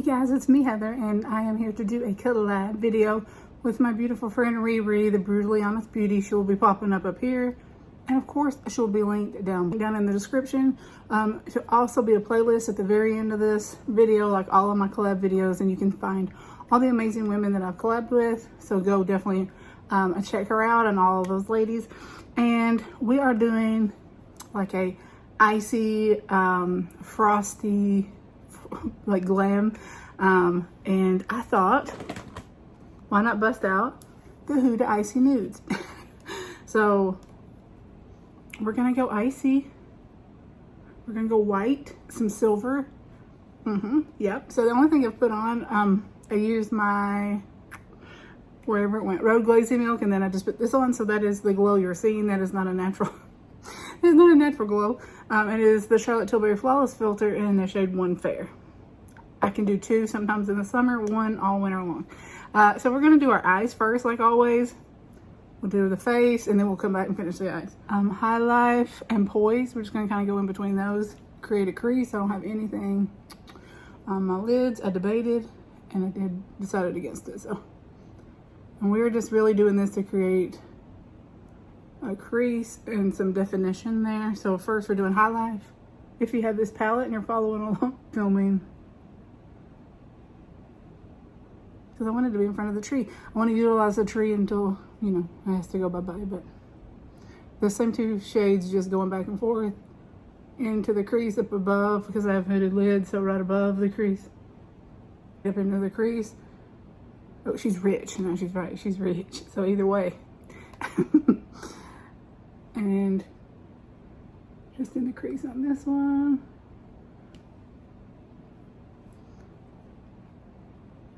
guys, it's me, Heather, and I am here to do a collab video with my beautiful friend Riri, the Brutally Honest Beauty. She will be popping up here, and of course she'll be linked down in the description. She'll also be a playlist at the very end of this video, like all of my collab videos, and you can find all the amazing women that I've collabed with. So go definitely check her out and all of those ladies. And we are doing like a icy, frosty, like glam, and I thought, why not bust out the Huda Icy Nudes? So we're gonna go icy. We're gonna go white, some silver. Yep. So the only thing I've put on, I used my, wherever it went, Road Glazing Milk, and then I just put this on. So that is the glow you're seeing. That is not a natural. It's not a natural glow. It is the Charlotte Tilbury Flawless Filter in the shade 1 Fair. I can do 2 sometimes in the summer, 1 all winter long. So we're going to do our eyes first, like always. We'll do the face, and then we'll come back and finish the eyes. High Life and Poise. We're just going to kind of go in between those. Create a crease. I don't have anything on my lids. I debated, and I decided against it. So, and we're just really doing this to create a crease and some definition there. So first we're doing High Life. If you have this palette and you're following along, filming, because I wanted to be in front of the tree. I want to utilize the tree until, you know, it has to go bye-bye. But the same 2 shades just going back and forth into the crease up above, because I have hooded lids, so right above the crease, up into the crease. Oh, she's rich. No, she's right. She's rich. So either way. And just in the crease on this one.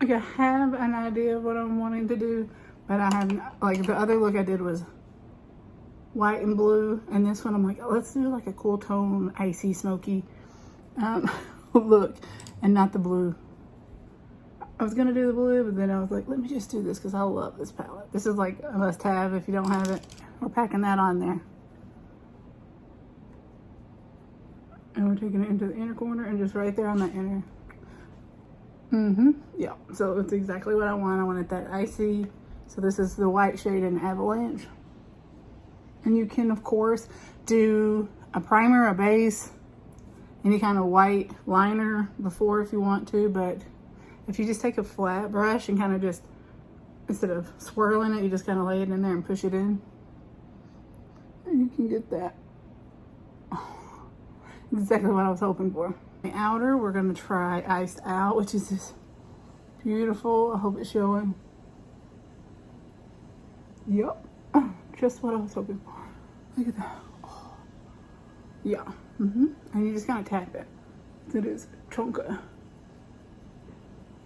Like, I have an idea of what I'm wanting to do, but I haven't, like the other look I did was white and blue, and this one I'm like, oh, let's do like a cool tone, icy, smoky look, and not the blue. I was gonna do the blue, but then I was like, let me just do this because I love this palette. This is like a must-have if you don't have it. We're packing that on there. And we're taking it into the inner corner and just right there on that inner. Yeah, so it's exactly what I want. I wanted that icy. So this is the white shade in Avalanche. And you can, of course, do a primer, a base, any kind of white liner before if you want to. But if you just take a flat brush and kind of just, instead of swirling it, you just kind of lay it in there and push it in. And you can get that. Exactly what I was hoping for. The outer, we're going to try Iced Out, which is this beautiful. I hope it's showing. Yep. Just what I was hoping for. Look at that. Oh. Yeah. And you just kind of tap it. It is chunky.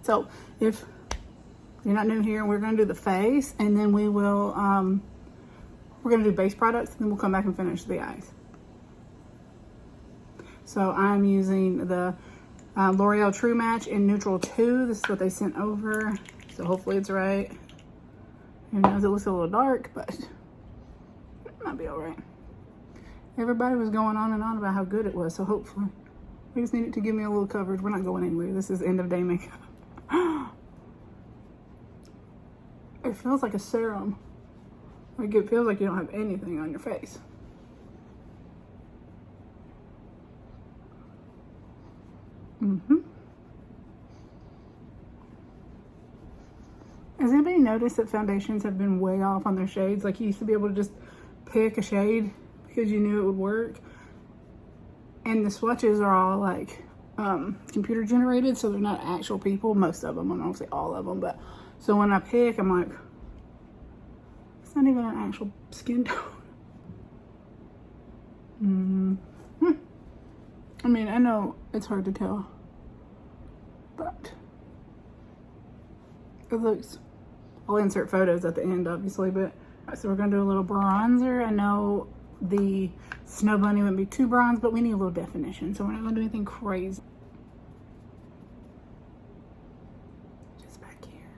So if you're not new here, we're going to do the face, and then we will, we're going to do base products, and then we'll come back and finish the eyes. So I'm using the L'Oreal True Match in Neutral 2. This is what they sent over. So hopefully it's right. Who knows, it looks a little dark, but it might be all right. Everybody was going on and on about how good it was, so hopefully. We just need it to give me a little coverage. We're not going anywhere. This is end of day makeup. It feels like a serum. Like, it feels like you don't have anything on your face. Has anybody noticed that foundations have been way off on their shades? Like, you used to be able to just pick a shade because you knew it would work. And the swatches are all like computer generated, so they're not actual people. Most of them, I don't say all of them, but so when I pick, I'm like, it's not even an actual skin tone. I mean, I know it's hard to tell, but it looks, I'll insert photos at the end, obviously, but so we're gonna do a little bronzer. I know the Snow Bunny wouldn't be too bronze, but we need a little definition, so we're not gonna do anything crazy. Just back here.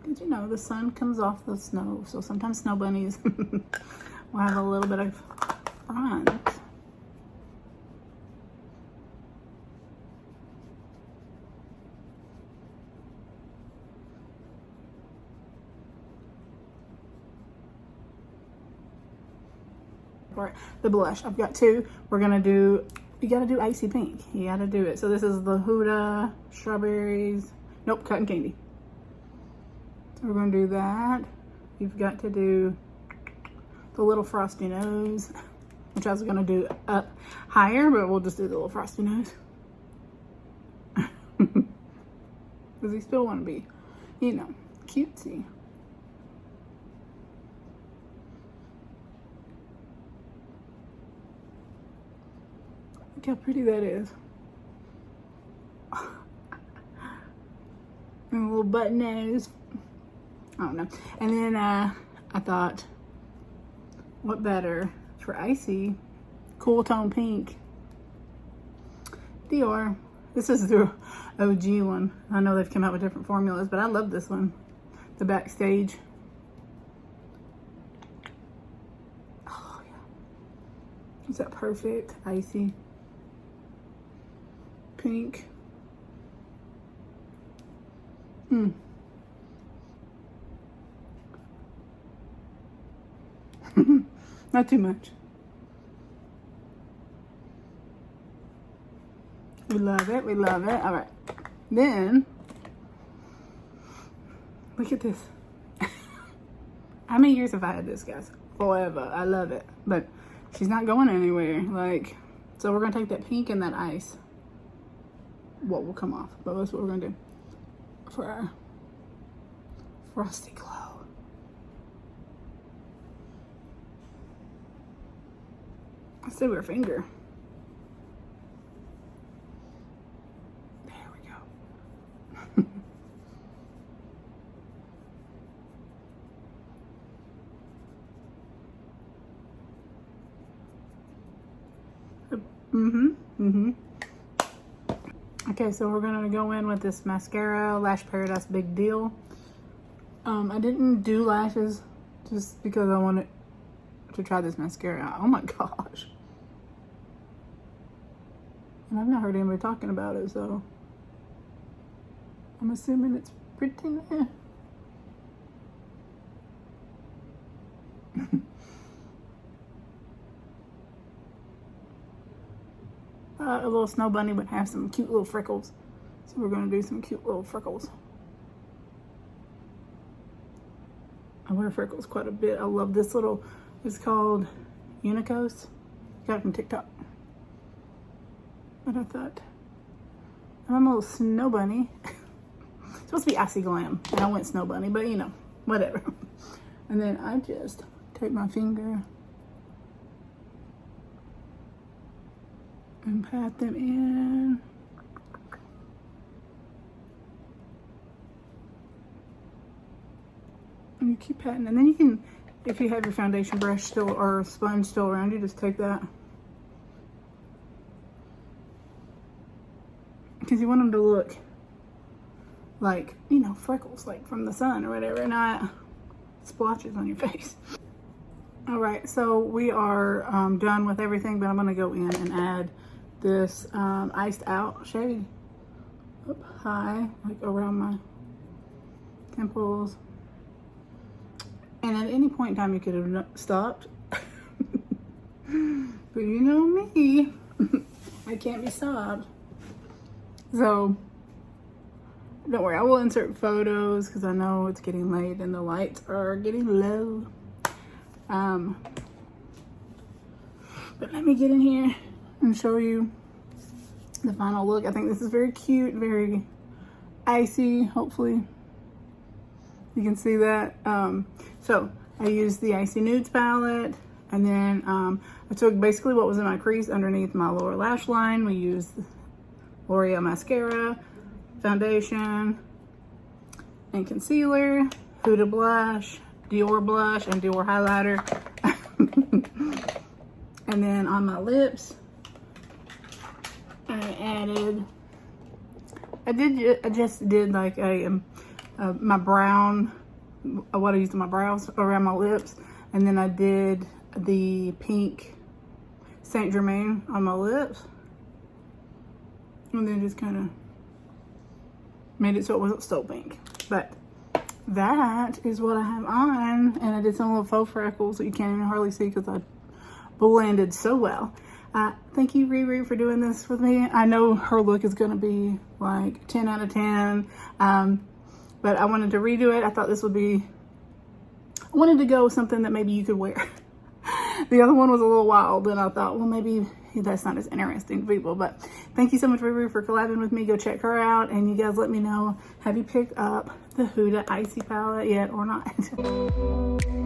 Because, you know, the sun comes off the snow, so sometimes snow bunnies will have a little bit of bronze. part, the blush. I've got two. We're gonna do, you gotta do icy pink. You gotta do it. So this is the Huda strawberries, nope, cotton candy. So we're gonna do that. You've got to do the little frosty nose, which I was gonna do up higher, but we'll just do the little frosty nose. Because we still want to be, you know, cutesy. Look how pretty that is. And a little button nose. I don't know. And then I thought, what better for icy? Cool Tone Pink. Dior. This is the OG one. I know they've come out with different formulas, but I love this one. The Backstage. Oh, yeah. Is that perfect? Icy pink. Not too much. We love it. We love it. All right. Then, look at this. How many years have I had this, guys? Forever. I love it. But she's not going anywhere. Like, so we're going to take that pink and that ice. What will come off. But that's what we're going to do for our frosty glow. Let's do her finger. Okay, so we're gonna go in with this mascara, Lash Paradise Big Deal. I didn't do lashes just because I wanted to try this mascara out. Oh my gosh. And I've not heard anybody talking about it, so I'm assuming it's pretty. A little snow bunny would have some cute little freckles. So we're going to do some cute little freckles. I wear freckles quite a bit. I love this little, it's called 𝐁𝐞𝐚𝐮. Got it from TikTok. But I thought, I'm a little snow bunny. It's supposed to be Icy Glam. And I went snow bunny, but you know, whatever. And then I just take my finger and pat them in. And you keep patting. And then you can, if you have your foundation brush still or sponge still around, you just take that. Because you want them to look like, you know, freckles, like from the sun or whatever, not splotches on your face. All right, so we are done with everything, but I'm gonna go in and add this iced out shade up high, like around my temples. And at any point in time, you could have stopped. But you know me, I can't be stopped. So don't worry, I will insert photos because I know it's getting late and the lights are getting low. But let me get in here and show you the final look. I think this is very cute, very icy. Hopefully you can see that. So I used the Icy Nudes palette, and then I took basically what was in my crease underneath my lower lash line. We used L'Oreal mascara, foundation, and concealer, Huda blush, Dior blush, and Dior highlighter. And then on my lips, I just did like my brown, what I used on my brows around my lips. And then I did the pink 𝐁𝐞𝐚𝐮 on my lips. And then just kind of made it so it wasn't so pink. But that is what I have on. And I did some little faux freckles that you can't even hardly see because I blended so well. Thank you, Riri, for doing this with me. I know her look is going to be like 10 out of 10, but I wanted to redo it. I thought this would be, I wanted to go with something that maybe you could wear. The other one was a little wild, and I thought, well, maybe that's not as interesting to people. But thank you so much, Riri, for collabing with me. Go check her out, and you guys let me know, have you picked up the Huda Icy palette yet or not?